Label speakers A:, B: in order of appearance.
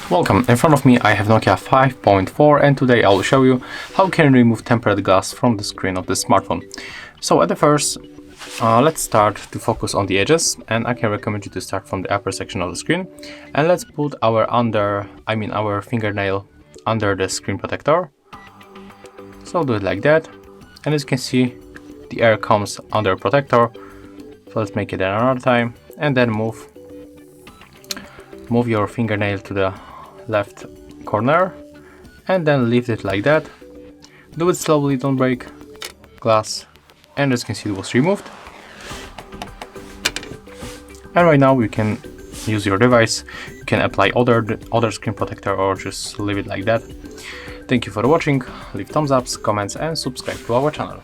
A: Welcome, in front of me I have Nokia 5.4 and today I will show you how you can remove tempered glass from the screen of this smartphone. So at the first, let's start to focus on the edges, and I can recommend you to start from the upper section of the screen, and let's put our fingernail under the screen protector. So do it like that, and as you can see the air comes under protector. So let's make it another time, and then move your fingernail to the left corner and then lift it like that. Do it slowly, don't break glass, and as you can see it was removed. And right now you can use your device, you can apply other screen protector or just leave it like that. Thank you for watching, leave thumbs ups, comments and subscribe to our channel.